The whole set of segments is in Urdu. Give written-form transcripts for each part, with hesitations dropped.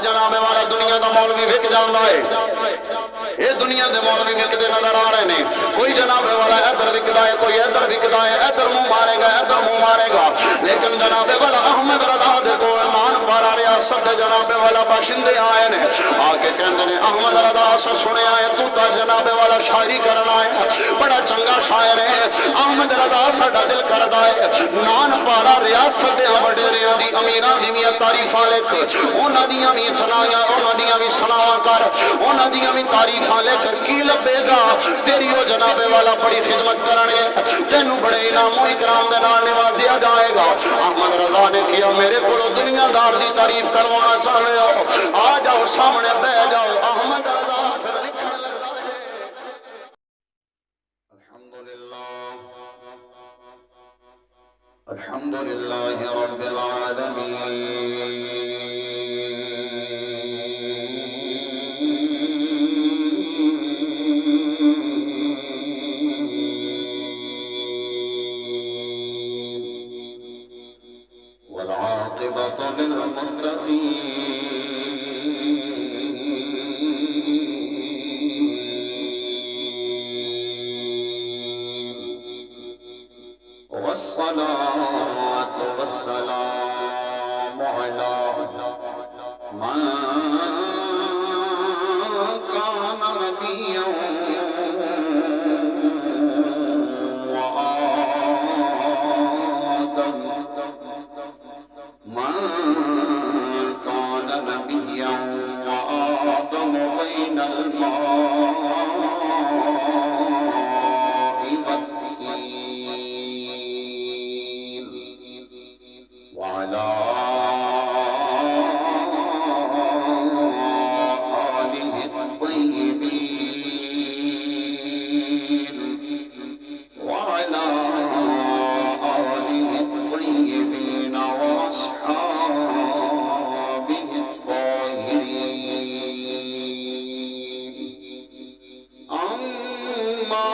جناب والا دنیا دا مولوی وک جاندا ہے یہ دنیا دے مولوی وکدے نظر آ رہے ہیں کوئی جناب والا ادھر وکدا ہے کوئی ادھر وکدا ہے ادھر منہ مارے گا ادھر منہ مارے گا لیکن جناب والا احمد رضا دے کو مان پارا ریاست دے جناب والا باشندے آئے نے آ کے کہندے نے احمد رضا سے سنیا ہے تو تا جناب والا شاعری کرنا ہے بڑا چنگا شاعر ہے احمد رضا ساڈا دل کردا ہے نان پارا ریاست دے وڈیریاں دی امیراں دی تعریفاں لکھ انہاں دیاں وی سنایا انہاں دیاں وی سناواں کر انہاں دیاں وی تعریفاں لکھ کی لبے گا تیری او جناب والا بڑی خدمت کرن گے تینوں بڑے انعام و اکرام دے نال نوازیا جائے گا احمد رضا نے کیا میرے کولو دنیا دار دی تعریف کروانا چاہتے ہو آ جاؤ سامنے بیٹھ جاؤ احمد رضا پھر لکھنے لگا ہے الحمدللہ رب العالمین والعاقبة للمتقين والصلاة والسلام على من كان نبيا وآدم بين الماء وعلى آله الطيبين وعلى آله الطيبين وأصحابه الطاهرين أما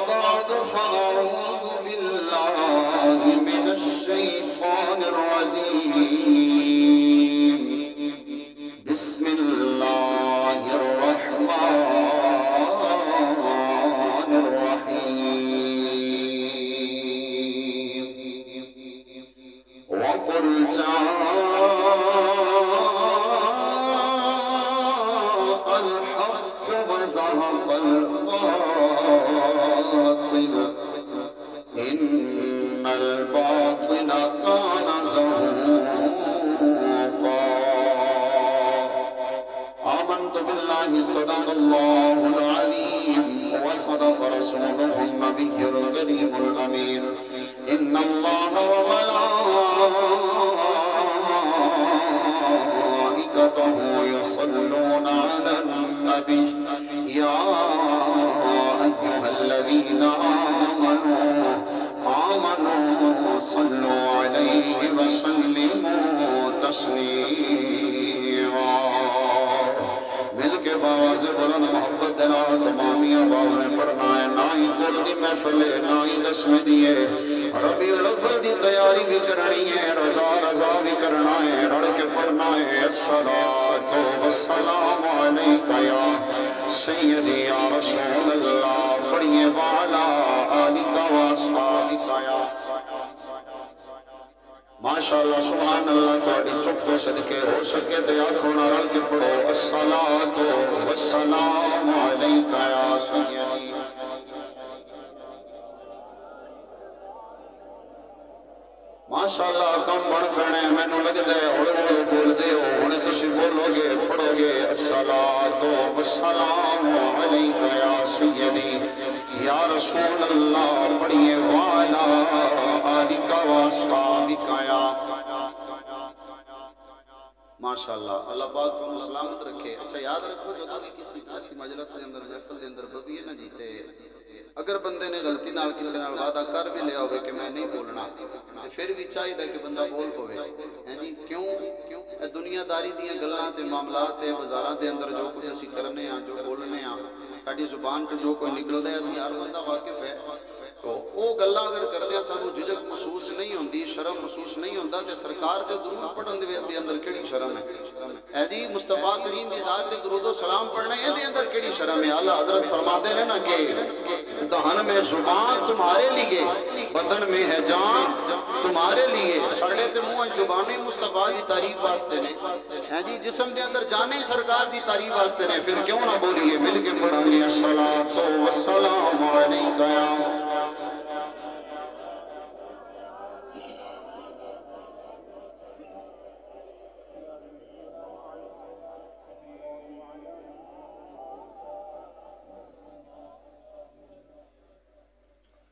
بعد فأعوذ بالله من الشيطان الرجيم بسم الله الرحمن الرحيم وقل جاء الحق وزهق الباطل إن الباطل كان زهوقا آمنت بالله صدق الله العليم وصدق رسوله النبي الكريم الأمين إن الله وملائكته يصلون على النبي يا أيها الذين آمنوا صلوا عليه وسلموا تسليما مل کے باواز بلند محبت دینا تمامی آباد میں پڑھنا ہے نہ ہی کل دی محفل ہے نہ ہی دسویں دیئے ربیع الاول دی تیاری بھی کرنی ہے رضا رضا بھی کرنا ہے رڑ کے پڑھنا ہے الصلاة والسلام علیکہ یا سیدی یا رسول اللہ پڑھیے والا آلکہ واصحابکہ یا ماشاءاللہ سبحان اللہ تھوڑی چپ تو صدقے ہو سکے تو یا کھونا رل کے پڑھو الصلاة والسلام علیکہ یا سیدی ماشاءاللہ کم بڑھ کرنے میں نو لگ دے اوڑے اوڑے بول دے ہو انہیں تسی بولو گے پڑھو گے الصلاة والسلام علیکہ یا سیدی یا رسول اللہ پڑھیے والا آلکہ واصحابکہ یا ماشاءاللہ اللہ پاک کو سلامت رکھے اچھا یاد رکھو جدوں کہ کسی ایسی مجلس دے اندر محفل دے اندر بدیے نہ جیتے اگر بندے نے غلطی نال کسی نال وعدہ کر بھی لیا ہوئے کہ میں نہیں بولنا پھر بھی چاہیے کہ بندہ بول پوے جی کیوں دنیا داری دیاں گلاں تے معاملات تے بازاراں دے اندر جو کچھ اسی کرنے ہاں جو بولنے ہاں ساڈی زبان تے جو کوئی نکلدا ہے اسی ہر بندہ واقف ہے تو وہ گلاں اگر کردے سانو جھجک محسوس نہیں ہوندی شرم محسوس نہیں ہوندا تے سرکار دے درود پڑھن دے اندر کیڑی شرم ہے ایدی مصطفیٰ کریم دی ذات تے درود و سلام پڑھنا ہے دے اندر کیڑی شرم ہے اللہ حضرت فرما دے نا کہ دہن میں زبان تمہارے لیے بدن میں ہے جان تمہارے لیے سڑے تے منہ زبانیں مصطفیٰ دی تعریف واسطے نے ہیں جی جسم دے اندر جانے سرکار دی تعریف واسطے نے پھر کیوں نہ بولیے مل کے پڑھیں گے الصلاۃ والسلام علیکہ یا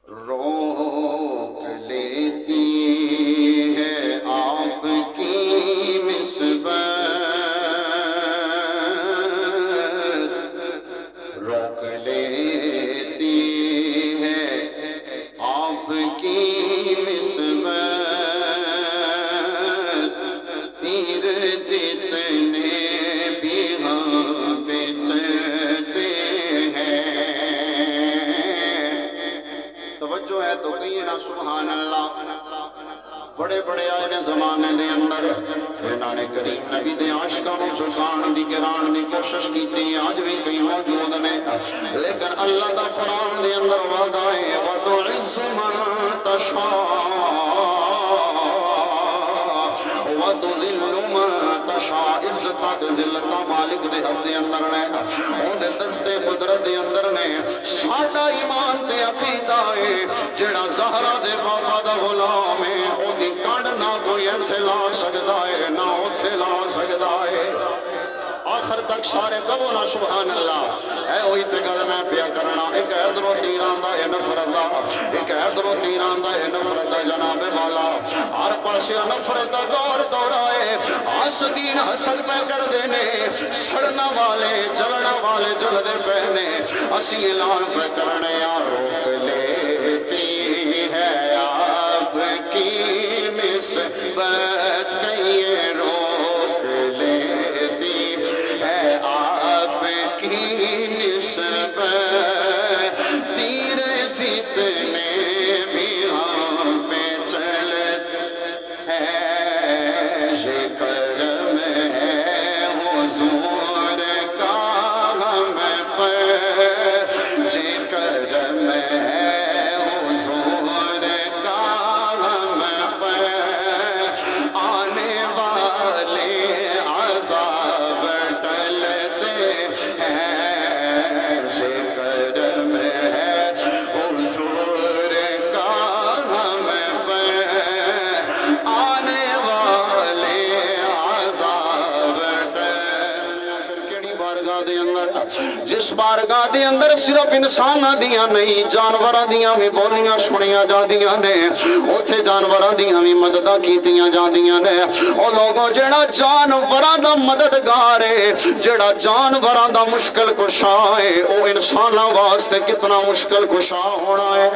روک لیتی ہے آپ کی نسبت روک لیتی ہے آپ کی نسبت تیر جتنے بھی ہم پہ چلتے توجہ ہے تو کہیں نا سبحان اللہ بڑے بڑے آئے نے زمانے دے اندر جنہاں نے کریم نبی دے عاشقاں نوں چھکان دی گران دی کوشش کیتی آج بھی کئی موجود نے لیکن اللہ دا قرآن دے اندر وعدہ ہے وَتُعِزُّ مَن تَشَاءُ وَتُذِلُّ مَن تَشَاءُ عزت ذلت مالک دے ہاتھ دے اندر نے اون دے دستے قدرت دے اندر نے ساڈا ایمان تے عقیدہ ہے جڑا زہرا دے بابا دا غلام ہے او دی کڈ نہ کوئی انتے لا سکدا ہے نہ اوتھے لا سکدا ہے آخر تک سارے کہو نا سبحان اللہ اے وہی تے گل میں پیا کرنا ایک ادھروں تیران دا ہے نفرت دا ایک ادھروں تیران دا ہے نفرت دا جناب والا ہر پاسے نفرت دا دور دوڑائے حسدین حسد پہ کر دینے سڑنا والے جلنا والے جل دے پہنے اسی اعلان پہ کرنے یا روک لیتی ہے آپ کی نسبت کہیں روک لیتی ہے آپ کی نسبت تیر جتنے بھی ہم پہ چلتے ہیں یہ کرم ہے حضور کا ہم پر یہ کرم ہے حضور کا ہم پر آنے والے عذاب ٹلتے ہیں یہ کرم ہے حضور کا ہم پر آنے والے عذاب پھر کیڑی بارگاہ دے اندر جس بارگاہ دے اندر صرف انساناں دیاں نہیں جانوراں دیاں بھی بولیاں سنیاں جاندیاں نے اوتھے جانوراں دیاں بھی مدداں کیتیاں جاندیاں نے او لوگوں جڑا جانوراں دا مددگار ہے جڑا جانوراں دا مشکل کشا ہے او انساناں واسطے کتنا مشکل کشا ہونا ہے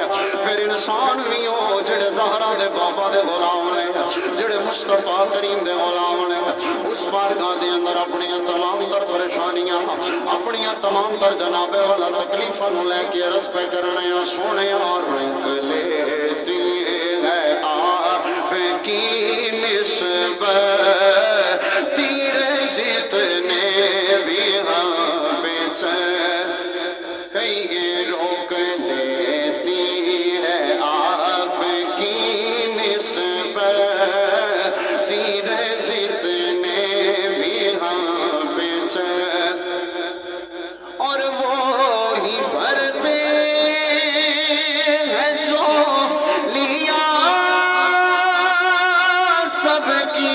پھر انسان بھی ہو جڑے زہرا دے بابا دے غلام نے جڑے مصطفیٰ کریم دے غلام نے اس بارگاہ دے اندر اپنی تمام تر پریشانیاں اپنی تمام تر جناب والا تکلیفاں نوں لے کے عرض پہ کرنے سونے اور روک لیتی ہے آپ کی نسبت تیر جتنے بھی ہم پہ کہیں روک لیتی ہے آپ کی نسبت تیر جتنے بھی ہم پہ اور وہی بھرتے ہیں جو لیا سب کی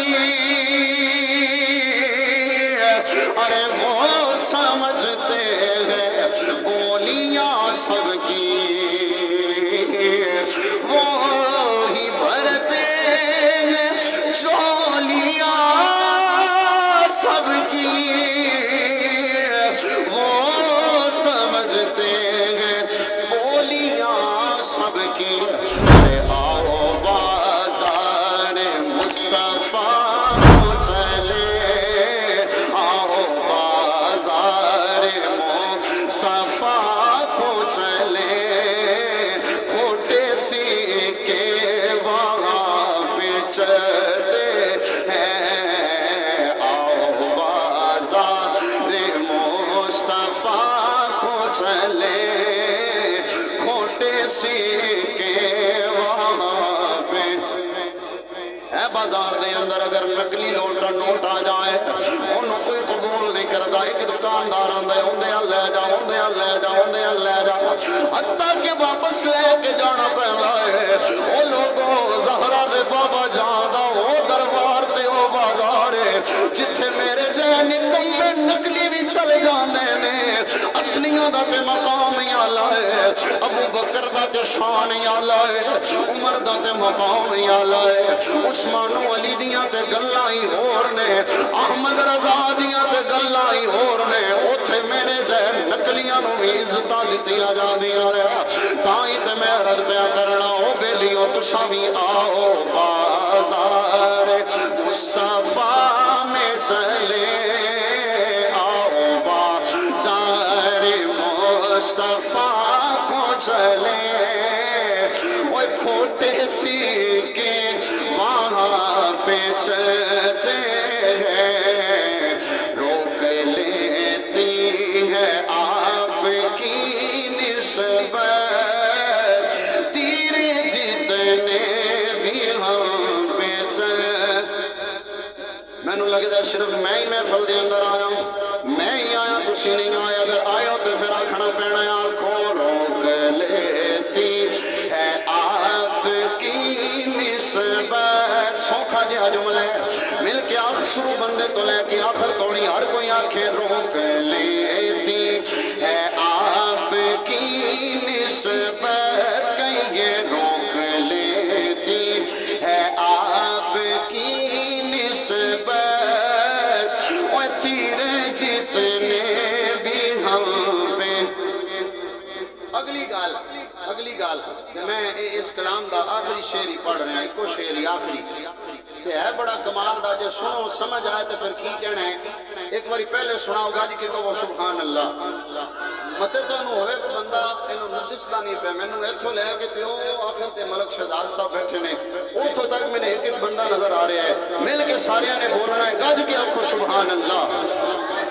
ارے وہ سمجھتے ہیں گولیاں سب کی وہی بھرتے ہیں جو لیا سب کی وہ سمجھتے ہیں بولیاں سب کی ارے آؤ بازار مصطفیٰ چلے آؤ بازار سی کے وہاں پہ اے بازار دے اندر اگر نکلی نوٹ آ جائے انہوں کوئی قبول نہیں کرتا ایک دکاندار آندے ہوندے لے جا ہوندے لے جا ہوندے لے جا حتیٰ کہ واپس لے کے جانا پہلا ہے وہ لوگوں زہرہ دے بابا جاندہ وہ دربار تے وہ بازار ہے جتھے میرے جہن کم میں نکلی بھی چلے جاندے نے اصلیاں دا تے مقام ہی آلہ ہے ابو بکر دا تے شان ہی آلہ ہے عمر دا تے مقام ہی آلہ ہے عثمان و علی دیاں تے گلہ ہی اور نے احمد رضا دیاں تے گلہ ہی اور نے اوتھے میرے جہن نکلیاں نو بھی عزتاں دتیاں جا دیاں رہا تائیں تے میں عرض پیا کرنا او بیلیوں تساں بھی آؤ بازار مصطفیٰ میں چلے آؤ بازار مصطفیٰ کو چلے وہ کھوٹے سیکے وہاں پہ چلتے ہیں روک لیتی ہے آپ کی نسبت تیرے جتنے بھی ہم پہ میں نو لگتا ہے صرف میں ہی محفل دے اندر آیا ہوں میں ہی آیا تسی نہیں آیا اگر آیا تو پھر آکھنا پینا آنکھوں روک لیتی ہے آپ کی نسبت سوکھا جہا جملے مل کے آخر شروع بندے تو لے کے آخر توڑی ہر کوئی آنکھیں روک لیتی ہے آپ کی نسبت کہیں روک لیتی ہے آپ کی نسبت وہ تیرے جتنے بھی ہم پہ اگلی گال میں اس کلام دا آخری شعر ہی پڑھ رہا ہے ایک شعر ہی آخری یہ ہے بڑا کمال دا جو سنو سمجھ آئے تو پھر کی کہنا ہے ایک باری پہلے سناؤ گا جی کہ وہ سبحان اللہ متے تو انہوں ہوئے کہ بندہ انہوں ندستا نہیں پہ میں انہوں ایتھو لے کے تیوں آخر تے ملک شہزاد صاحب بیٹھے نے اوتھو تک میں نے ایک بندہ نظر آ رہا ہے مل کے ساریاں نے بولنا ہے گاج کے آپ کو سبحان اللہ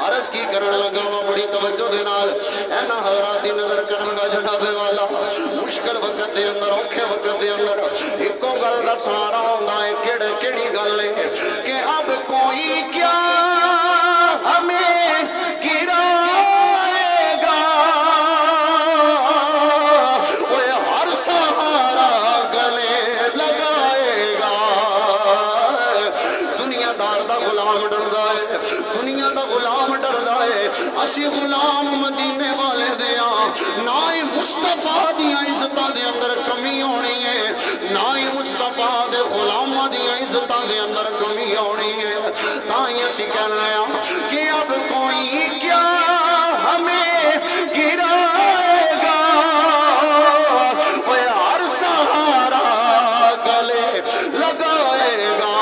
عرض کی کرن لگا ہوا بڑی توجہ دے نال اینا حضرات دی نظر کرن گا جناب والا مشکل وقت دے اندر اوکھے وقت دے اندر ایکو گل دا سارا ہوندا ہے کیڑی گل ہے کہ اب کوئی کیا ہمیں گرائے گا وہ ہر سہارا گلے لگائے گا دنیا دار دا غلام ڈردا ہے دنیا دا غلام ڈردا ہے اسی غلام مدینے والے دیاں نہ ہی مصطفیٰ دیاں عزتاں دے اندر کمی ہونی ہے نہ ہی مصطفیٰ دے غلاماں دیاں عزتاں دے اندر کمی ہونی ہے تائیں اسی کہنا ہے کہ اب کوئی کیا ہمیں گرائے گا وہ ہر سہارا گلے لگائے گا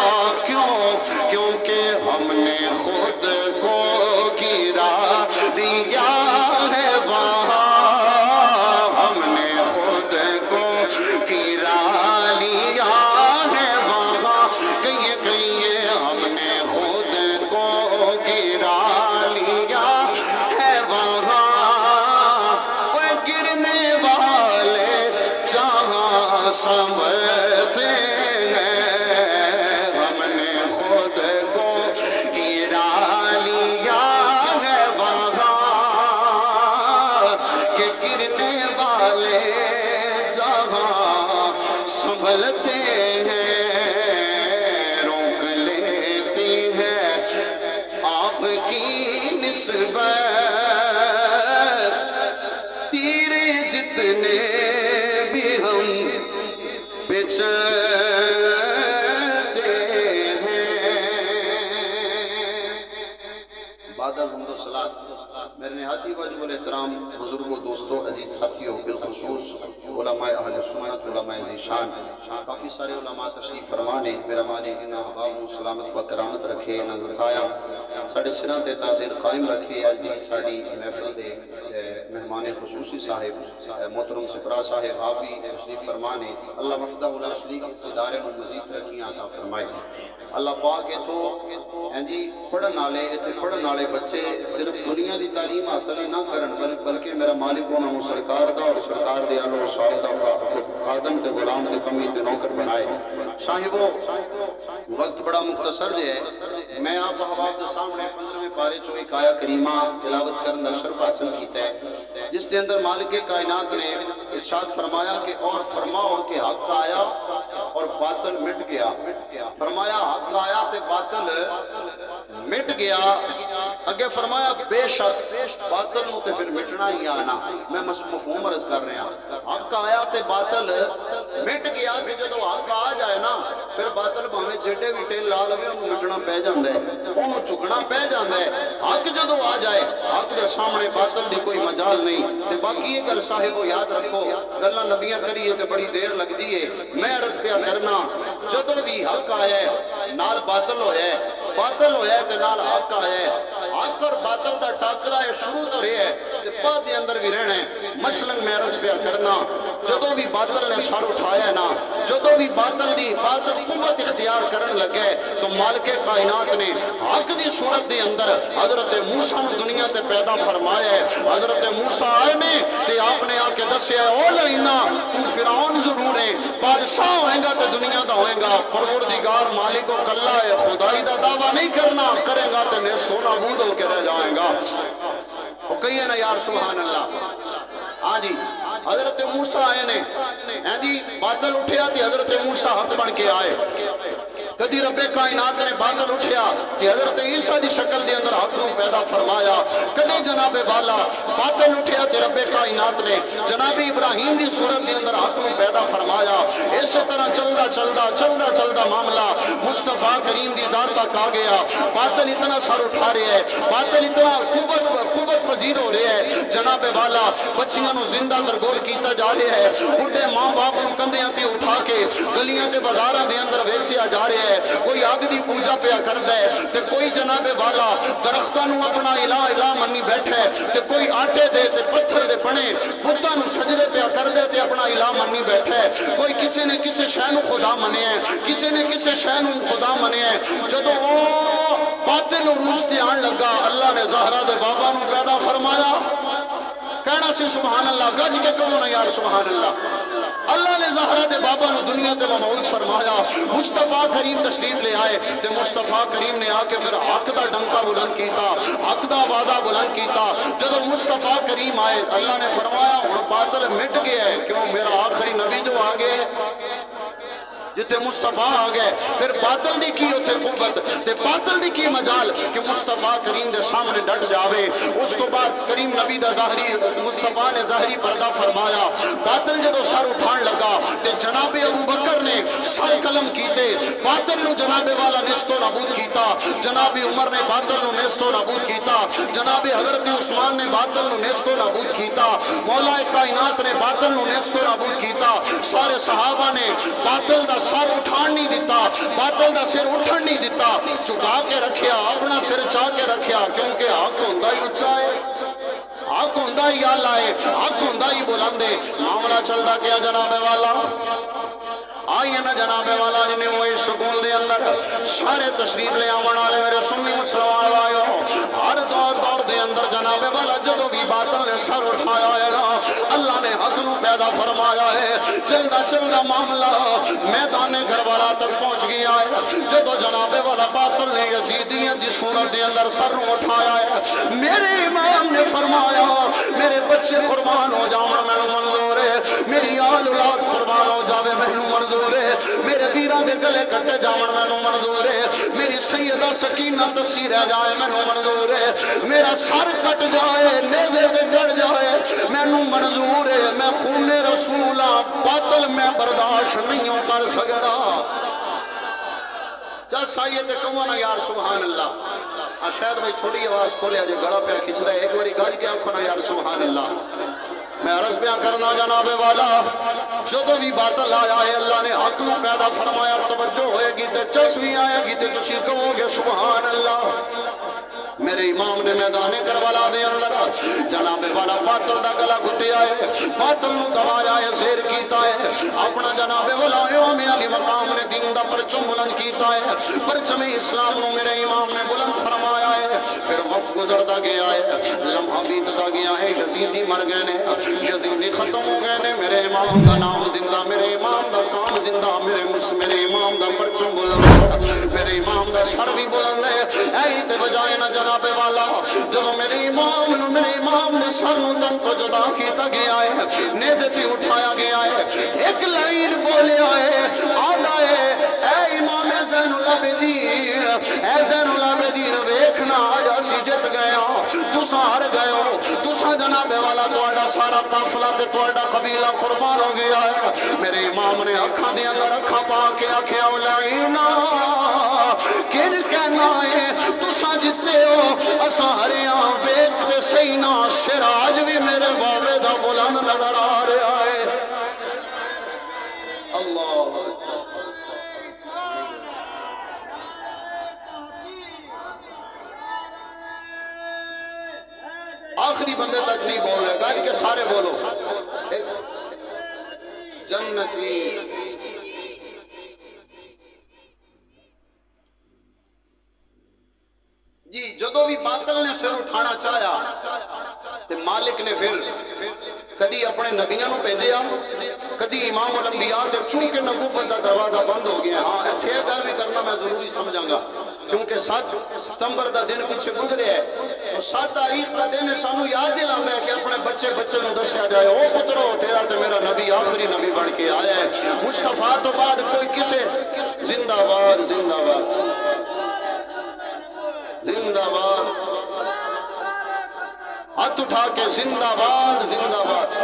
کیونکہ ہم نے خود کو گرا دیا ہے وہاں ہم نے خود کو گرا لیا ہے وہاں کہیے ہم نے خود کو گرا لیا ہے وہاں وہ گرنے والے جہاں سنبھلتے سنبھلتے ہیں روک لیتی ہے آپ کی نسبت تیرے جتنے بھی ہم بچتے ہیں بعد از حمد و صلاۃ میرے نہایت واجب الاحترام بزرگوں دوستوں عزیز ساتھیوں بالخصوص علماء اہل سنت علماء ذیشان کافی سارے علماء تشریف فرمانے میرا مالک انہاں احباب سلامت و کرامت رکھے انہاں سایہ ساڑھے سرہ تے تاثیر قائم رکھے آج دی ساڑھی محفل دے مہمان خصوصی صاحب محترم سپرا صاحب آپ بھی تشریف فرمانے اللہ وحدہ لا شریک اس ادارے میں مزید ترقی عطا فرمائے اللہ پاک تو جی پڑھن والے اتنے پڑھن والے بچے صرف دنیا دی تعلیم حاصل نہ کرن بلکہ میرا مالک انہوں نے سرکار دا اور سرکار دے آل و صاحب دا خادم تے غلام تے کمی تے نوکر بنائے. صاحبو وقت بڑا مختصر دے ہے. میں آپ احباب دے سامنے 15ویں پارے چو ایک آیا کریمہ تلاوت کرن دا شرف حاصل کیتا ہے جس دے اندر مالک کائنات نے ارشاد فرمایا کہ اور فرماؤ کہ حق آیا اور باطل مٹ گیا. فرمایا حق آیا تے باطل مٹ گیا. اگے فرمایا بے شک باطل نو تے پھر مٹنا ہی آنا. میں مفہوم عرض کر رہا ہوں. حق آیا تے باطل مٹ گیا تے جدو حق آ جائے نا پھر باطل بھاویں جیڈے بھی ٹیل لا لوے انہوں مٹنا پہ جاندا ہے, انہوں چکنا پہ جاندا ہے. حق جدو آ جائے حق دے سامنے باطل دی کوئی مجال نہیں. تے باقی یہ گل صاحب یاد رکھو گلاں نبیاں کریے تے بڑی دیر لگدی ہے. میں عرض پیا کرنا جدو بھی حق آیا ہے نال باطل ہویا ہے, باطل ہویا ہے تے نال حق آیا ہے. حق اور باطل دا ٹاکرا ہے شروع تو رہے ہے تے بعد دے اندر بھی رہنا ہے. مثلا میں عرض پیا کرنا جدو بھی باطل نے سر اٹھایا ہے نا, جدو بھی باطل قوت اختیار کرن لگے تو مالک کائنات نے حق دی صورت دے اندر حضرت موسیٰ نے دنیا تے پیدا فرمایا ہے. حضرت موسیٰ آئے نے تے آپ نے آ کے دسیا او لینا تو فرعون ضرور ہے بادشاہ ہوئے گا تے دنیا دا ہوئے گا, پروردگار مالک و کلہ ہے, خدائی دا دعویٰ نہیں کرنا, کرے گا تے نیست و نابود ہو کے رہ جائیں گا. وہ کہیے نا یار سبحان اللہ. ہاں جی حضرت موسیٰ آئے نے جی باطل اٹھیا تھی حضرت موسیٰ حق بن کے آئے. کدی رب کائنات نے باطل اٹھیا کہ حضرت عیسیٰ دی شکل دے اندر حق نو پیدا فرمایا. کدی جناب والا باطل اٹھیا تے رب کائنات نے جناب ابراہیم دی صورت دے اندر حق نو پیدا فرمایا. اسی طرح چلدا معاملہ مصطفیٰ کریم دی ذات تک آ گیا. باطل اتنا سر اٹھا رہے ہیں, باطل اتنا قوت پذیر ہو رہے ہیں جناب والا. بچیاں نو زندہ درگور کیتا جا رہا ہے, بڑھے ماں باپ نو کندھیاں تے اٹھا کے گلیاں تے بازاراں دے اندر ویچیا جا رہا ہے. کوئی آگ دی پوجا پیا کردا ہے تے کوئی جناب والا درختاں نو اپنا الہ منی بیٹھا ہے تے کوئی آٹے دے تے پتھر دے بنے بتاں نو سجدے پیا کردے تے اپنا الہ منی بیٹھا ہے. کوئی کسی نے کسی شے نو خدا منیا ہے, کسی نے کسی شے نو خدا منیا ہے. جدو باطل عروج تے آن لگا اللہ نے زہرا دے بابا نو پیدا فرمایا. کہنا سی سبحان اللہ, گج کے کہو نا یار سبحان اللہ. اللہ نے زہرا دے بابا نو دنیا تے مبعوث فرمایا. مصطفیٰ کریم تشریف لے آئے تے مصطفیٰ کریم نے آ کے پھر حق دا ڈنکا بلند کیتا, حق دا آوازہ بلند کیتا. جدو مصطفیٰ کریم آئے اللہ نے فرمایا ہن باطل مٹ گیا ہے, کیوں میرا آخری نبی جو آگے جتے مصطفیٰ آگئے پھر باطل دی کی ہوتے قوت تے باطل دی کی مجال کہ مصطفیٰ کریم دے سامنے ڈٹ جاوے. اس کو بعد کریم نبی دا ظاہری مصطفیٰ نے ظاہری پردہ فرمایا. باطل جدو سر اٹھان لگا تے جناب ابو بکر نے سر قلم کیتے, باطل نو جناب والا نیست و نابود کیتا. جناب عمر نے باطل نو نیست و نابود کیتا. جناب حضرت عثمان نے باطل نو نیست و نابود کیتا. مولا کائنات نے باطل نو نیست و نابود کیتا. سارے صحابہ نے باطل دا سر اٹھان نہیں دیتا, باطل دا سر اٹھن نہیں دیتا, چکا کے رکھیا, اپنا سر چاہ کے رکھیا, کیونکہ حق ہوندہ ہی اچھا ہے, حق ہوندہ ہی آلہ ہے, حق ہوندہ ہی بلندے. معاملہ چلدا کیا جناب والا آئیے نا جناب والا جنہیں وہ اس سکون دے اندر سارے تشریف لے آمن والے میرے سنی مسلمان آئے ہو. ہر دور دے اندر جناب والا جدو بھی باطل نے سر اٹھایا ہے نا اللہ نے حق نو پیدا فرمایا ہے. چلدا معاملہ میدان کربلا تک پہنچ گیا ہے. جدو جناب والا باطل نے یزیدیت دی صورت دے اندر سر اٹھایا ہے, میرے امام نے فرمایا میرے بچے قربان ہو جاؤں مینوں منظور ہے, میری آل اولاد قربان ہو جاوے مینوں منظور ہے, میرے ویراں دے گلے کٹے جاون مینوں منظور ہے, میری سیدہ سکینہ تسی رہ جائے مینوں منظور ہے, میرا سر کٹ جائے نیزے تے چڑھ جائے مینوں منظور ہے. میں خون رسولہ باطل میں برداشت نہیں کر سکتا. چل سائیے تے کہو نا یار سبحان اللہ. شاید بھائی تھوڑی آواز کھولیا جو گڑا پہ کھچدا ہے, ایک باری گج کے آنکھوں نا یار سبحان اللہ. میں عرض بیان کرنا جناب والا جدو بھی باطل آیا ہے اللہ نے حق نو پیدا فرمایا. توجہ ہوئے گی تے چسوی آئے گی تے تسی کہو گے سبحان اللہ. میرے امام نے میدان کربلا دے اندر جناب والا باطل دا گلا گھٹیا ہے, باطل نو دبایا ہے, زیر کیتا ہے. اپنا جناب والا امام علی مقام نے دین دا پرچم بلند کیتا ہے, پرچم اسلام نو میرے امام نے بلند فرمایا ہے. پھر گزرتا گیا ہے، لمحہ بیتتا گیا ہے، یزیدی مر گئے نے، یزیدی ختم ہو گئے نے، میرے امام دا نام زندہ، میرے امام دا کام زندہ، میرے امام دا پرچم بلند ہے، میرے امام دا سر بھی بلند ہے۔ اے تے بجائے نہ جناب والا جب میرے امام نے سر نو تن تو جدا کیتا گیا ہے، نیزے تے اٹھایا گیا ہے، ایک لائن بولیا ہے، آدھا ہے اے امام زین العابدین، اے زین العابدین ویکھنا آج اسی جت گئے ہو، تسا ہار گئے ہو، تسا جناب والا تواڈا سارا قافلہ تے تواڈا قبیلہ قربان ہو گیا ہے۔ میرے امام نے اکھاں دے اندر اکھاں پا کے آکھیا لعینا کن کہنا ہے تسا جتے ہو اساں ہریاں ویکھ تے سینا شراج بھی میرے بابے دا بلند نظر آ رہا ہے۔ اللہ آخری بندے تک نہیں بول رہے، گاڑی کے سارے بولو، جنتی جی جدو بھی باطل نے سر اٹھانا چاہیا تے مالک نے پھر کدی اپنے نبیوں کو بھیجیا، کدی امام الانبیاء تے چونکہ نبوت دا دروازہ بند ہو گیا۔ ہاں ایتھے گل بھی کرنا میں ضروری سمجھاں گا کیونکہ 7 ستمبر دا دن پیچھے گزرے ہے، تو 7 تاریخ دا دن سانو یاد دلانا ہے کہ اپنے بچے نو دسیا جائے او پترو تیرا تے میرا نبی آخری نبی بن کے آیا ہے، مصطفیٰ تو بعد کوئی کسے زندہ باد زندہ باد زندہ باد، ہاتھ اٹھا کے زندہ باد زندہ باد۔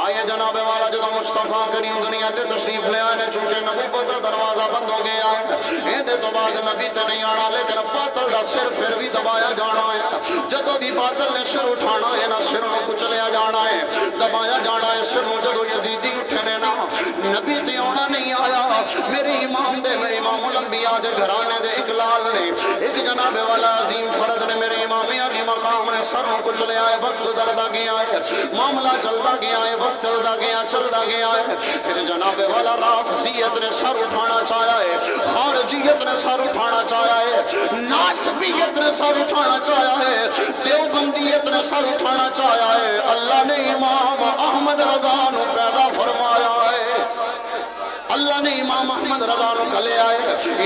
آئیے جناب والا جدو مصطفیٰ کریم دنیا تے تشریف لے آئے چونکہ نبوت دا دروازہ بند ہو گیا ہے، اے دے تو بعد نبی تے نہیں آنا، لیکن باطل دا سر پھر بھی دبایا جانا ہے۔ جدو بھی باطل نے سر اٹھانا ہے، نہ سر نو کچلیا جانا ہے، دبایا جانا ہے سر نو۔ جدو یزیدی اٹھنے نا نبی تے آنا نہیں آیا، میرے امام دے میرے امام الانبیاء دے گھرانے دے اقلال نے ایک جناب والا عظیم فرد نے میرے امام علی مقام نے سر نو کچلیا ہے، وقت گزرتا گیا ہے، معاملہ چلتا گیا ہے، وقت چلتا گیا ہے۔ پھر جناب والا رافضیت نے سر اٹھانا چاہیا ہے، خارجیت نے سر اٹھانا چاہیا ہے، ناسبیت نے سر اٹھانا چاہیا ہے، دیوبندیت نے سر اٹھانا چاہیا ہے۔ اللہ نے امام احمد رضا نو پیدا فرمایا ہے، اللہ نے امام احمد رضا نو کھلے آئے،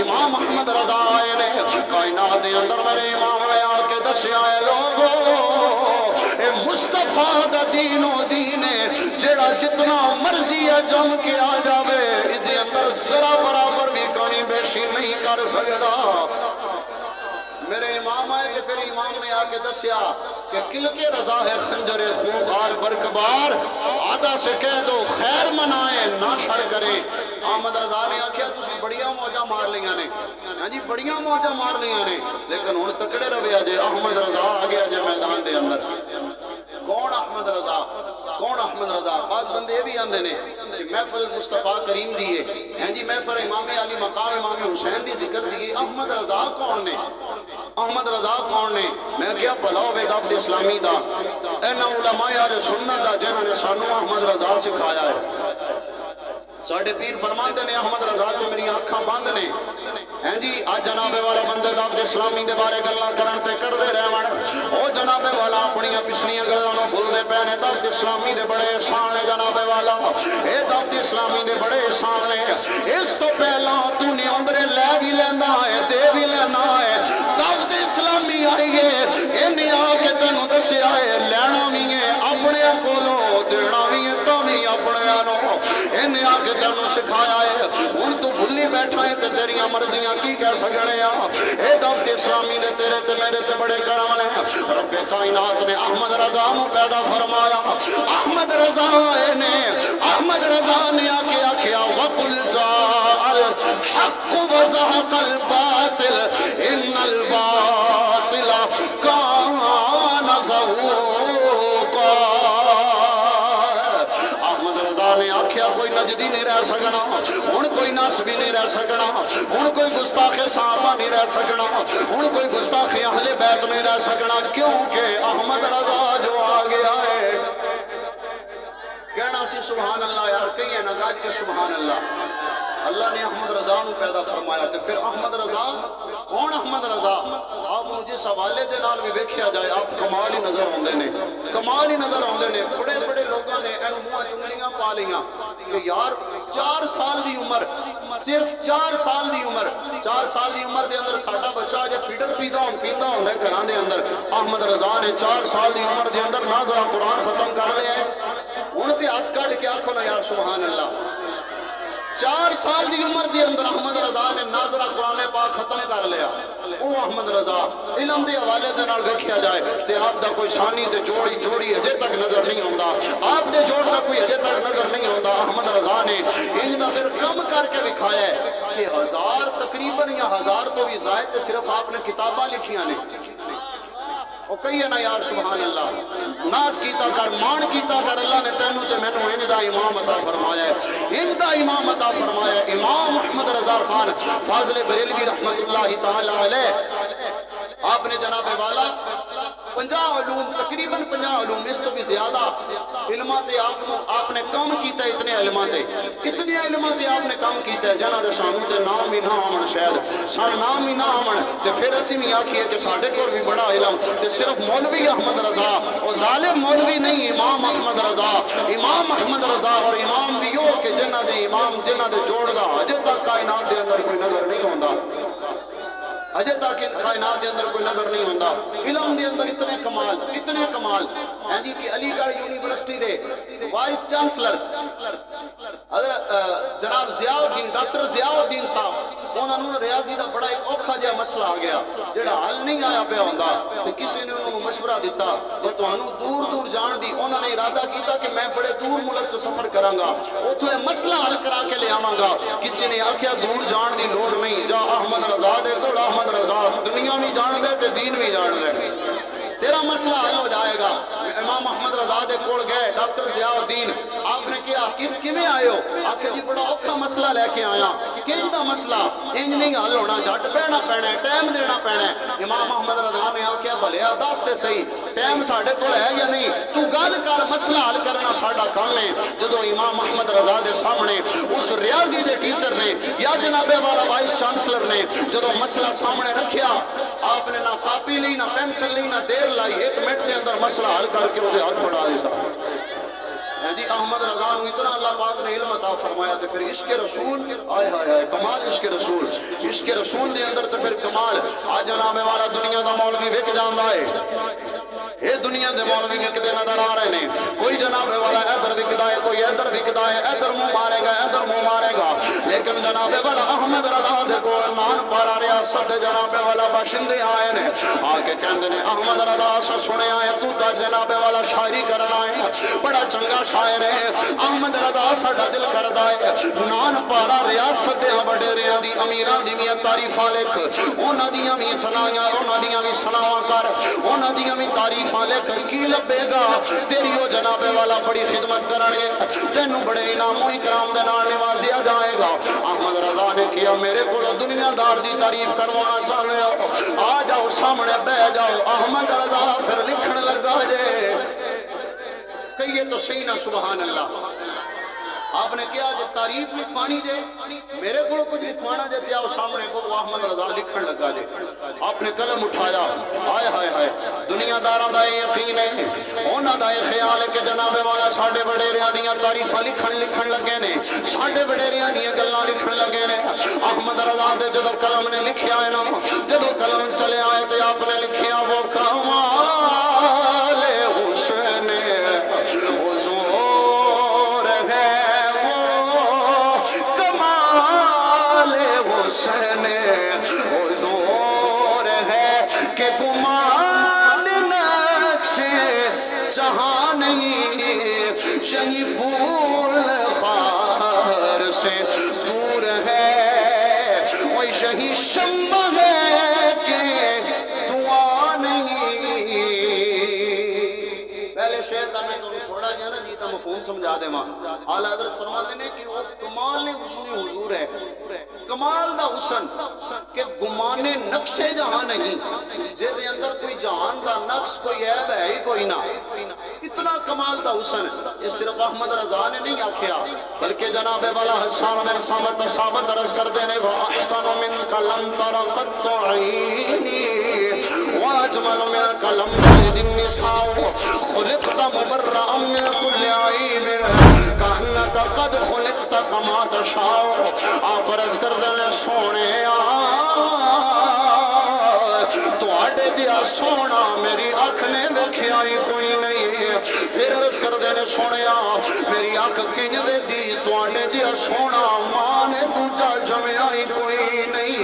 امام احمد رضا آئے نے کائنات دے اندر میرے امام نے آ کے دسیا ہے لوگو اے مصطفیٰ دا دین و دین ہے جیڑا جتنا مرضی ہے جم کے آ جاوے ادھے اندر ذرا برابر بھی کمی بیشی نہیں کر سکتا۔ میرے امام آئے کہ پھر امام نے آکے دسیا کہ کلکے رضا ہے خنجر خونخوار برکبار، آدھا سے کہہ دو خیر منائیں نہ شر کریں۔ احمد رضا نے آکھیا تسی بڑیاں موجہ مار لیاں نے، ہاں جی بڑیاں موجہ مار لیاں نے، لیکن ہن تکڑے رویا جے احمد رضا آ گیا جے میدان دے اندر۔ کون احمد رضا؟ کون احمد رضا؟ بعض بندے بھی آندے نے محفل مصطفیٰ کریم دیئے ہیں جی، محفل امام علی مقام امام حسین دی ذکر دیئے، احمد رضا کون نے؟ احمد رضا کون نے؟ میں کیا بلاؤ بے دعوت اسلامی دا اینا علماء اہل سنت دا جنہوں نے سانو احمد رضا سکھایا ہے۔ ساڑھے پیر فرمان دے نے احمد رضا تو میری آنکھاں باندھ نے ہیں جی، آج جناب والا بندے دعوت اسلامی دے بارے گلاں کرن تے کر دے رہون، او جناب والا اپنیاں پچھلیاں گلاں نو بھول دے پے نے۔ دعوت اسلامی دے بڑے احسان ہے جناب والا، اے دعوت اسلامی دے بڑے احسان ہے، اس تو پہلا تو نیوندرے لے بھی لینا ہے دے بھی لینا ہے۔ دعوت اسلامی آئیے انہیں آ کے تینوں دسیا ہے لینا بھی ہے اپنے کولو دینا بھی ہے تو بھی اپنے آنو، انہیں آ کے تینوں سکھایا ہے۔ ان تو بھلی بیٹھا ہے تے تیریاں مرضیاں کی کہہ سکنے ہیں، اے دعوت اسلامی دے تیرے تے میرے تے بڑے کرم نے۔ رب کائنات نے احمد رضا نو پیدا فرمایا، احمد رضا نے احمد رضا نے آکے آکھیا وَقُلْ جَاءَ الْحَقُّ وَزَهَقَ الْبَاطِلُ إِنَّ الْبَاطِلَ كَانَ زَهُوقًا۔ احمد رضا نے آکھیا کوئی نجدی نہیں رہ سکنا، ہن کوئی ناسبی نہیں رہ سکنا، ہن کوئی گستاخ صحابہ نہیں رہ سکنا، ہن کوئی گستاخ اہل بیت نہیں رہ سکنا، کیونکہ احمد رضا جو آ گیا ہے۔ کہنا سی سبحان اللہ یار، کہیے نا گاج کے سبحان اللہ۔ اللہ نے احمد رضا نو پیدا فرمایا تو پھر احمد رضا کون احمد رضا آپ جس حوالے دے نال بھی دیکھیا جائے آپ کمال ہی نظر آندے نے کمال ہی نظر آندے نے بڑے بڑے لوگوں نے اینو منہ چنگلیاں پا لیاں کہ یار 4 سال دی عمر صرف 4 سال دی عمر 4 سال دی عمر دے اندر ساڈا بچہ جے فیڈر پیندا ہوندا ہے گھراں دے اندر احمد رضا نے 4 سال دی عمر دے اندر نہ ذرا قرآن ختم کر لیا ہے ہن تے ہاتھ کڈ کے آکھو نا یار سبحان اللہ 4 سال دی عمر دے اندر احمد رضا نے ناظرہ قرآن پاک ختم کر لیا او احمد رضا علم دے حوالے دے نال ویکھیا جائے تے آپ دا کوئی شانی تے جوڑی اجے تک نظر نہیں آندا آپ دے جوڑ دا کوئی اجے تک نظر نہیں آندا احمد رضا نے انج دا پھر کم کر کے دکھایا ہے کہ 1000 تقریباً یا 1000 تو بھی زائد تے صرف آپ نے کتاباں لکھیاں نے وہ کہیے نا یار سبحان اللہ ناز کیتا کر مان کیتا کر اللہ نے تینوں تے مینوں انج دا امام عطا فرمایا ہے انج دا امام عطا فرمایا ہے امام محمد رضا خان فاضل بریلوی رحمت اللہ تعالی علیہ آپ نے جناب والا 50 علوم تقریباً 50 علوم اس تو بھی زیادہ علمات آپ نے کم کیتا ہے اتنے علمات آپ نے کم کیتا ہے جنہاں دے سامنے تے نام ہی نہ آمن شاید سارے نام ہی نہ آمن تے پھر اسی نہیں آکھیے کہ ساڈے کول بھی بڑا علم تے صرف مولوی احمد رضا اور ظالم مولوی نہیں امام احمد رضا امام احمد رضا اور امام بھی ہو کہ جنہاں دے امام جنہاں دے جوڑ دا اجے تک کائنات دے اندر کوئی نظر نہیں ہوندا اجے تک کائنات دے اندر کوئی نظر نہیں ہوندا علم دے اندر اتنے کمال ہیں جی کہ علی گڑھ یونیورسٹی دے وائس چانسلر حضرت جناب ضیاء الدین ڈاکٹر ضیاء الدین صاحب انہاں نوں ریاضی دا بڑا ایک اوکھا جہا مسئلہ آ گیا جڑا حل نہیں آیا پیا ہوندا تے کسی نے انہوں مشورہ دیتا کہ تانوں دور جان دی انہاں نے ارادہ کیتا کہ میں بڑے دور ملک تو سفر کراں گا اوتھوں یہ مسئلہ حل کرا کے لے آواں گا کسی نے آکھیا دور جان دی لوڑ نہیں جا احمد رضا دے کول احمد رضا دنیا بھی جان دے تے دین بھی جان دے تیرا مسئلہ حل ہو جائے گا امام احمد رضا دے کول گئے ڈاکٹر ضیاء الدین آپ نے کیا کیویں آئے ہو آکھے جی بڑا اوکھا مسئلہ لے کے آیا کہیں دا مسئلہ انج نہیں حل ہونا جھٹ بہنا پینا ہے ٹائم دینا پینا ہے امام احمد رضا نے آکھیا بھلیا دس تے صحیح ٹائم ساڈے کول ہے یا نہیں تو گل کر مسئلہ حل کرنا ساڈا کام ہے جدو امام احمد رضا دے سامنے اس ریاضی دے ٹیچر نے یا جناب والا وائس چانسلر نے جدو مسئلہ سامنے رکھیا آپ نے نہ کاپی لی نہ پینسل لی نہ دیر لائی 1 منٹ کے اندر مسئلہ حل کر کے وہ ہاتھ پڑھا دیتا جی احمد رضا نو اتنا اللہ پاک نے علم عطا فرمایا تے پھر عشق رسول آئے ہائے کمال عشق رسول دے اندر تے پھر کمال آج جناب والا دنیا دا مولوی وک جاندا ہے اے دنیا دے مولوی وکدے نظر آ رہے ہیں کوئی جناب والا ادھر وکدا ہے کوئی ادھر وکدا ہے ادھر منہ مارے گا لیکن جناب والا احمد رضا دے کول نان پارا ریاست جناب والا باشندے آئے نے آ کے کہندے نے احمد رضا سنیا ہے تو تے جناب والا شاعری کرنا ہے بڑا چنگا شاعر ہے احمد رضا ساڈا دل کردا ہے نان پارا ریاست دے وڈیریاں دی امیراں دی تعریفاں لکھ انہاں دیاں وی سنایاں انہاں دیاں وی سناواں کر انہاں دیاں وی تعریفاں لکھ کی لبے گا تیری او جناب والا بڑی خدمت کرن گے تینوں بڑے انعام و اکرام دے نال نوازیا جائے گا احمد رضا نے کیا میرے کول دنیا دار دی تعریف کروانا چاہتے ہو آ جاؤ سامنے بیٹھ جاؤ احمد رضا پھر لکھن لگا جے کہیے تو صحیح نہ سبحان اللہ آپ نے کیا جب تعریف لکھوانی جے میرے کو کچھ لکھوانا جے جاؤ سامنے کو احمد رضا لکھن لگا جے آپ نے قلم اٹھایا ہائے ہائے ہائے دنیا داراں دا یقین ہے انہاں دا خیال ہے کہ جناب والا ساڈے وڈیریاں دیاں تعریفاں لکھن لگے نے ساڈے وڈیریاں دیاں گلاں لکھن لگے نے احمد رضا دے جدوں قلم نے لکھیا ہے نا جدوں قلم چلے آئے تے آپ نے لکھیا وہ کمال حسن حضور ہے حسن حضور ہے کہ گمان نقش جہاں نہیں یہی پھول خار سے دور ہے وہ یہی شمع ہے کہ دعا نہیں پہلے شعر دا میں تھوڑا جہا نا جی تا مفہوم سمجھا دے ماں اعلیٰ حضرت فرماتے ہیں کہ وہ کمال حسن حضور ہے، کمال دا حسن کہ گمانے نقش جہاں نہیں، جے دے اندر کوئی جہان دا نقش کوئی عیب ہے ہی کوئی نہ، اتنا کمال دا حسن یہ صرف احمد رضا نے نہیں آکھیا بلکہ جناب والا حسان بن ثابت عرض کر دینے وَأَحْسَنُ مِنْكَ لَمْ تَرَ قَطُّ عَيْنِي وَأَجْمَلُ مِنْكَ لَمْ تَلِدِ النِّسَاءُ خُلِقْتَ مُبَرَّأً مِنْ كُلِّ عَيْبٍ كَأَنَّكَ قَدْ خُلِقْتَ كَمَا تَشَاءُ آپ عرض کر دینے سونے تو آڑے دیا سونا میری آنکھ نے ویکھیا ہی کوئی نہیں، پھر عرض کر دینے سونے میری آنکھ کنج وے دی تو آڑے دیا سونا ماں نے دوجا جمعیا ہی کوئی نہیں۔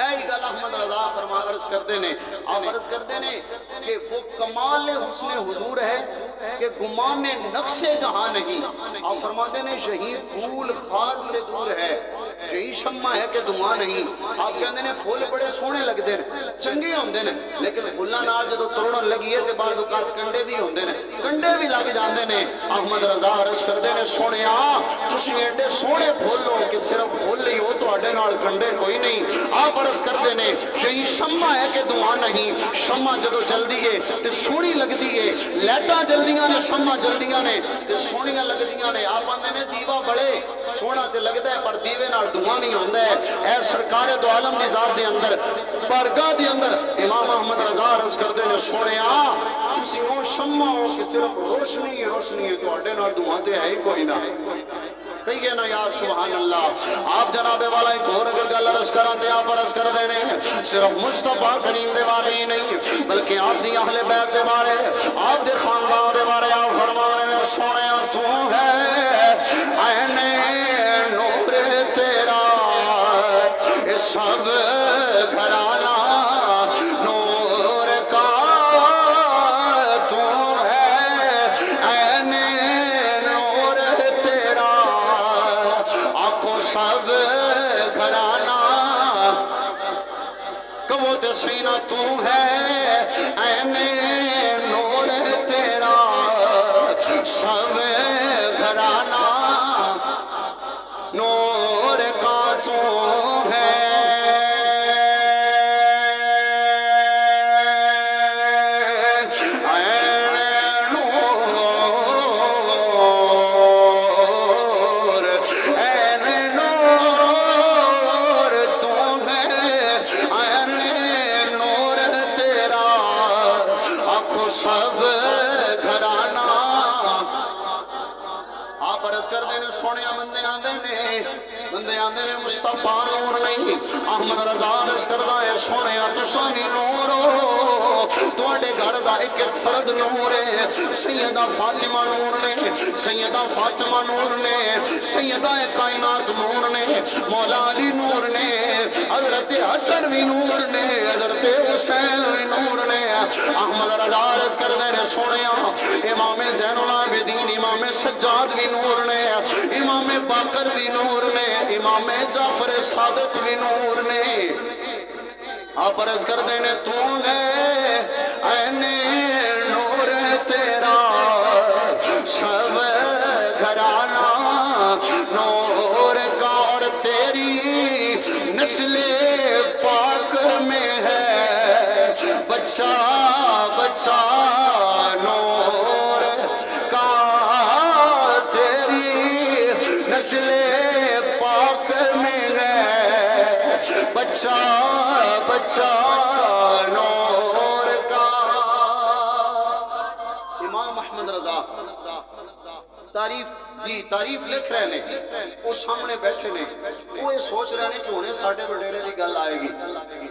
اے گل احمد رضا فرما عرض کر دینے آپ عرض کر دینے کہ وہ کمال حسن حضور ہے کہ گمان نقش جہاں نہیں، آپ فرما دینے شہید پھول خار سے دور ہے، یہی شمع ہے کہ دعا نہیں، آپ کہندے نے پھول بڑے سونے لگ دے چنگے ہوندے نے لیکن پھولاں نال جدوں توڑن لگیے تے بعض اوقات کنڈے بھی ہوندے نے، کنڈے بھی لگ جاندے نے۔ احمد رضا عرض کردے نے سونیا تسی ایڈے سونے پھول ہو کہ صرف پھول ہی ہو تواڈے نال کنڈے کوئی نہیں۔ آپ عرض کردے نے یہی شمع ہے کہ دعا نہیں، شمع جدوں جلدی ہے تے سونی لگدی ہے، لائٹاں جلدیاں نے شمع جلدیاں نے تے سونیاں لگدیاں نے۔ آپ آندے نے دیوا بڑے سونا تے لگدا ہے پر دیوے نال دعا نہیں ہوندا ہے۔ اے سرکار دو عالم دی ذات دے اندر بارگاہ دے اندر امام احمد رضا عرض کردے نے سونیا تسی او شمع ہو کہ صرف روشنی ہے تواڈے نال دعا تے ہے ہی کوئی نہ، کہیے نا یار سبحان اللہ۔ آپ جناب والا ایک اور اگر گل عرض کران تے آپ عرض کر دینے صرف مصطفیٰ کریم دے بارے ہی نہیں بلکہ آپ دی اہل بیت دے بارے آپ دے خاندان دے بارے آپ فرمانے نے سونیا تو ہے عین نور تیرا یہ سب گھرانہ نور کا تو ہے عین نور تیرا آنکھوں سب گھرانہ کبو تے سینہ تو ہے عین نور تیرا سب گھرانہ نور کا تو ہے عین نور تو ہے عین نور تیرا آنکھوں سب گھرانہ۔ آپ عرض کر دینے سونے بندے آندے نے مصطفیٰ نور نہیں، احمد رضا عرض کردہ ہے سونے تسانی نور ہو تواڈے گھر دا ایک فرد نور ہے، سیدہ فاطمہ نور نے، سیدہ فاطمہ نور نے، سیدہ کائنات نور نے، مولا علی نور نے، حضرت حسن بھی نور نے، حضرت حسین بھی نور نے۔ احمد رضا عرض کردہ ہے سونے امام زین العابدین امام سجاد بھی نور نے، امام باقر بھی نور نے، امام جعفر صادق بھی نور نے۔ آپ عرض کر دینے تو ہے عین نور تیرا سب گھرانہ نور کا اور تیری نسل پاک میں ہے بچہ بچہ نور کا تیری نسل پاک میں ہے بچہ بچہ نور کا۔ امام احمد رضا تعریف جی تعریف لکھ رہے ہیں، وہ سامنے بیٹھے نے، وہ یہ سوچ رہے ہیں کہ انہیں ساڑھے وڈیرے دی گل آئے گی،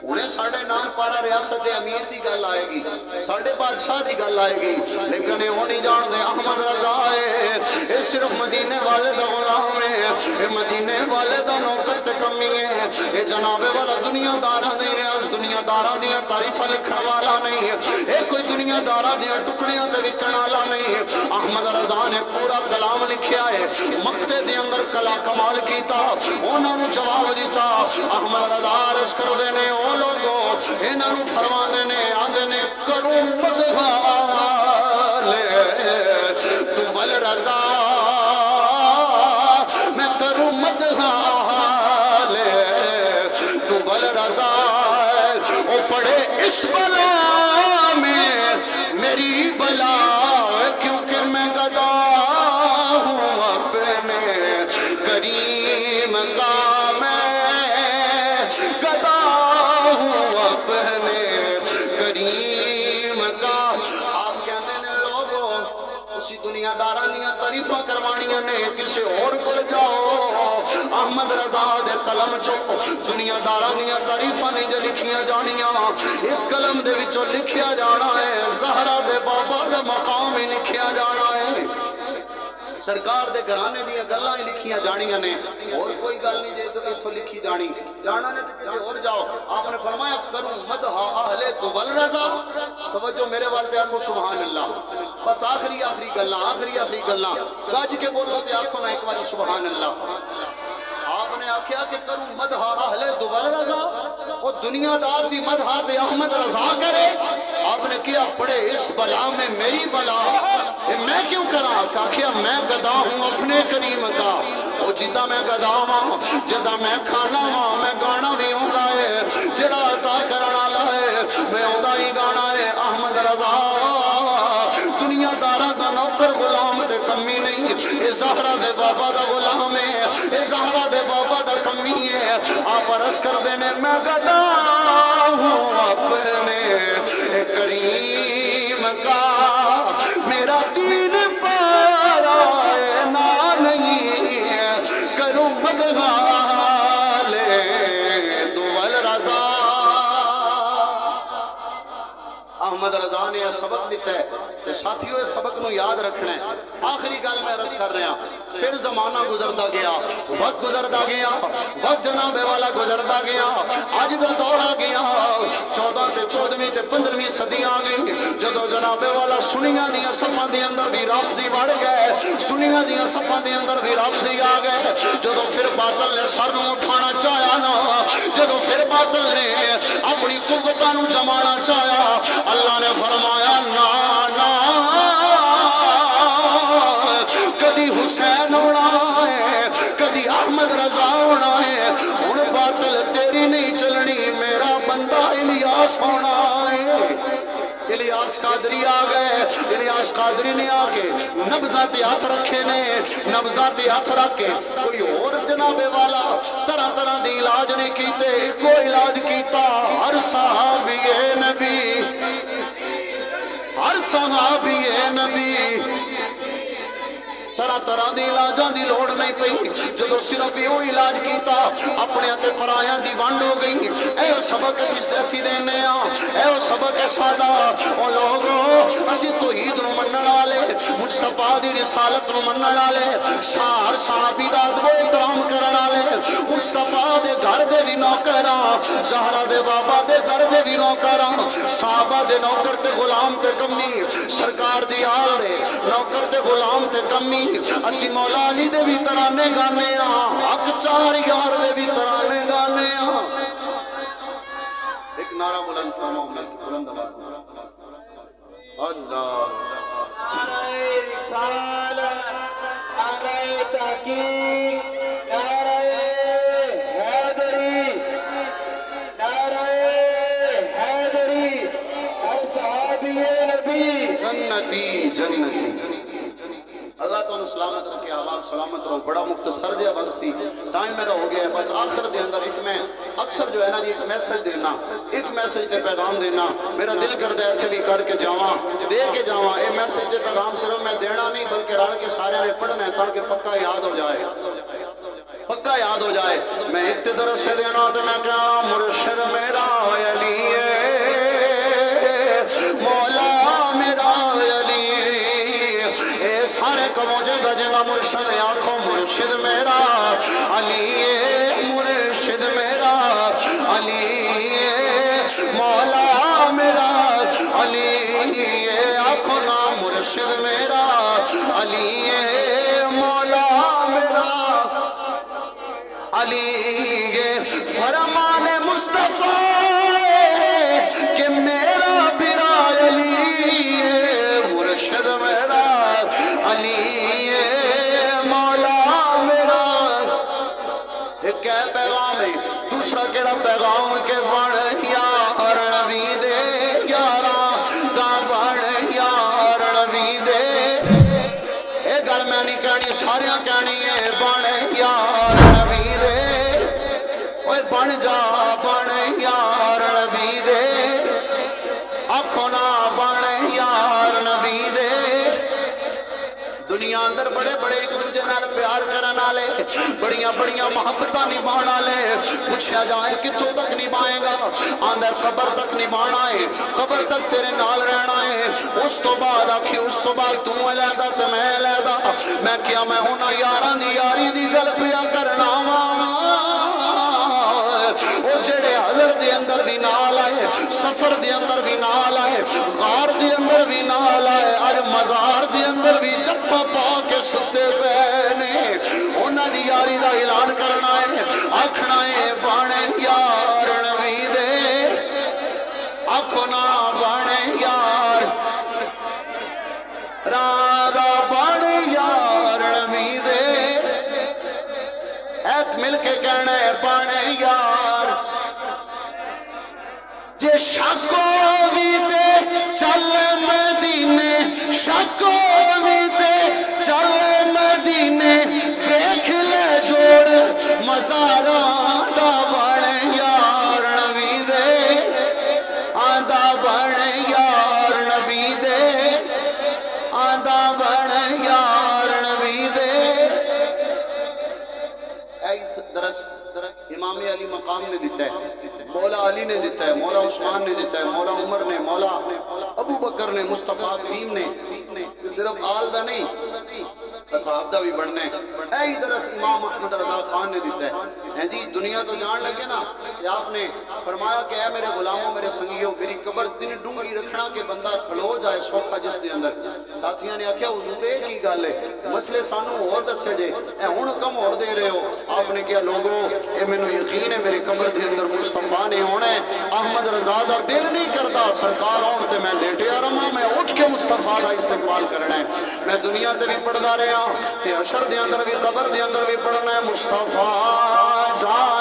انہیں ساڑھے ناز پارا ریاست امیر دی گل آئے گی، ساڑھے بادشاہ دی گل آئے گی، لیکن وہ نہیں جان دے احمد رضا ہے یہ صرف مدینے والے دا غلام ہے، یہ مدینے والے دا نوکر تے کمی ہے، یہ جناب والا دنیا دارہ دیا تعریفہ لکھن والا نہیں ہے، یہ کوئی دنیا دارہ دیا ٹکڑیاں تے وکن والا نہیں ہے۔ احمد رضا نے پورا کلام لکھیا ہے، مقتے دے اندر کلا کمال کیتا، انہوں نے جواب دیتا۔ احمد رضا عرض کر دینے او لوگو انہوں نے فرما دینے آدھے نے کروں مدغالے تو رضا میں کروں مدح لے تو بل رضا او پڑے اس بلا میں میری بلا کیونکہ میں گدا ہوں اپنے کریم کا میں گدا ہوں اپنے کریم کا آپ کہتے ہیں لوگوں اسی دنیا دارہ دیا تعریفہ کروانیاں نے کسی اور کو جاؤ احمد رضا دے قلم چو دنیا دارہ دیا تعریفہ نہیں جو لکھیاں جانیاں اس قلم دے وچوں لکھیا جانا ہے زہرہ دے بابا دے مقام ہی لکھیا جانا ہے سرکار دے گھرانے دیا گلاں ہی لکھیاں جانیاں نے اور کوئی گل نہیں جے تو اتھو لکھی جانی جانا نے کسی اور جاؤ آپ نے فرمایا کروں مدح اہل دول رضا توجہ میرے والدے آنکھو سبحان اللہ بس آخری گلاں گاج کے بولو تے آنکھو نا ایک باری سبحان اللہ آپ نے آکھیا کہ کروں مدح اہل دول رضا وہ دنیا دار دی مدح تے احمد رضا کرے آپ نے کیا پڑے اس بلا میں میری بلا میں کیوں کرا کہا میں گدا ہوں اپنے کریم کا وہ جدہ میں گدا ہوں جدہ میں کھانا ہوں میں گانا بھی ہوں گائے جڑا عطا کرنا لائے میں ہوں ہی گانا ہے احمد رضا دنیا دارہ دا نوکر غلام تے کمی نہیں اے زہرہ دے بابا دا غلام ہے اے زہرہ دے بابا دا کمی ہے آپ عرض کر دینے میں گدا ہوں اپنے کریم کا میرا دین پارا نا نہیں کروں مدح لے دول رضا احمد رضا نے یہ سبق دیتا ہے کہ ساتھیوں اس سبق نو یاد رکھنا ہے آخری گل میں عرض کر رہا پھر زمانہ گزرتا گیا وقت گزرتا گیا وقت جناب والا گزرتا گیا آج دل دور آ گیا 14 سے 14ویں سے 15ویں صدی آ گئی جدو جناب والا سنیاں دیا صفحہ دے اندر بھی رافضی بڑھ گئے سنیاں دیا صفحہ دے اندر بھی رافضی آ گئے جدو پھر باطل نے سر نو اٹھانا چاہیا نا جدو پھر باطل نے اپنی قوتاں نو جمانا چاہیا اللہ نے فرمایا نا نا کدی حسین ہونا ہے کدی احمد رضا ہونا ہے ان باطل تیری نہیں چلنی میرا بندہ الیاس ہونا ہے الیاس قادری آ گئے الیاس قادری نے آ کے نبضات ہاتھ رکھے نے نبضات ہاتھ رکھ کے کوئی اور جناب والا طرح طرح دی علاج نہیں کیتے کوئی علاج کیتا ہر صحابی نبی ہر صحابی نبی طرح طرح دی علاجاں دی لوڑ نہیں پئی جدو صرف یہ علاج کیتا اپنے تے پرایاں دی ونڈ ہو گئی اے سبق اسی دینے اے سبق ساڈا او لوگو اسی توحید نو منن والے مصطفیٰ دی رسالت نو منن والے ہر صحابی دا ادب و احترام کرن والے مصطفیٰ دے گھر دے وی نوکراں زہرا دے بابا دے گھر دے وی نوکراں صحابہ دے نوکر تے غلام تے کمی سرکار دی آل دے نوکر تے غلام تے کمی اسی مولا علی دے بھی ترانے گانے حق چار یار دے بھی ترانے گانے ایک نعرہ بلند فرماؤ بلند اللہ نعرہ رسالت نعرہ تحقیق نعرہ حیدری نعرہ حیدری ہر صحابی نبی جنتی جنتی اللہ تو سلامت رکھے آپ سلامت رہو بڑا مختصر جہا وقت سی ٹائم میرا ہو گیا ہے بس آخر دے اندر ایک میں اکثر جو ہے نا جی ایک میسج دینا ایک میسج تے پیغام دینا میرا دل کرتا ہے چلی کر کے جاواں دے کے جاواں اے میسج تے پیغام صرف میں دینا نہیں بلکہ رل کے سارے نے پڑھنا ہے تاکہ پکا یاد ہو جائے پکا یاد ہو جائے میں ایک طرح سے دینا تو میں کہنا مرشد میرا علی مولا میرا علی سارے کو مجھے دجنا مرشد آنکھوں مرشد میرا علی مرشد میرا علی مولا میرا علی آنکھوں نا مرشد میرا علی مولا میرا علی فرمان مصطفیٰ کہ میرا برا علی مرشد میرا علی دوسرا کیڑا پیغام کے بن یار نبی دے یارا دا بن یار نبی دے اے گل میں نہیں کہنی ساریاں کہنی ہے بن یار نبی دے اوے بن جا بن یار نبی دے آکھو نا بن یار نبی دے دنیا اندر بڑے بڑے ایک دوجے نال پیار کرن والے بڑیاں بڑیاں محبتاں نبھاون والے پوچھا جائے کتوں تک نبھائے گا آندا قبر تک نبھانا ہے قبر تک تیرے نال رہنا ہے اس تو بعد آکھی اس تو بعد تو علیحدہ تے میں علیحدہ میں کیا میں انہاں یاراں دی یاری دی گل پیا کرنا وا او جڑے حضر دے اندر بھی نال آئے سفر دے اندر بھی نال آئے غار دے اندر بھی نال آئے اج مزار دے اندر بھی جپا پا کے ستے پے نے انہاں دی یاری دا اعلان کرنا ہے آکھنا ہے بن یار نبی دے آکھو نا بن یار رادا بن یار نبی دے ایک مل کے کہنا ہے بن یار جے شکو بھی تے چل مدینے شکو بھی تے چل مدینے دیکھ لے جوڑ مزاراں دا بن یار نبی دے آندا بن یار نبی دے آندا بن یار نبی دے درس امام علی مقام نے دیتا ہے مولا علی نے دیتا ہے مولا عثمان نے دیتا ہے مولا عمر نے مولا ابو بکر نے مصطفیٰ کریم نے صرف آل دا نہیں صحاب دا بھی بڑھنے اے درس امام احمد رضا خان نے دیتا ہے جی دنیا تو جان لگے نا کہ آپ نے فرمایا کہ اے میرے غلاموں میرے سنگیوں میری قبر دن ڈونگی رکھنا کہ بندہ کھلو جائے سوکھا جس دے اندر ساتھیاں نے آکھیا حضور ایک ہی گل ہے مسئلے سانو اور دسے جے اے ہن کم اور دے رہے ہو آپ نے کیا لوگوں اے مینوں یقین ہے میری قبر دے اندر مصطفیٰ نے ہونا ہے احمد رضا دا دل نہیں کرتا سرکار ہون تے میں لیٹیا رہاں میں اٹھ کے مصطفیٰ دا استقبال کرنا ہے میں دنیا تے بھی پڑھدا رہا تے حشر دے اندر بھی قبر دے اندر بھی پڑھنا ہے مصطفیٰ جان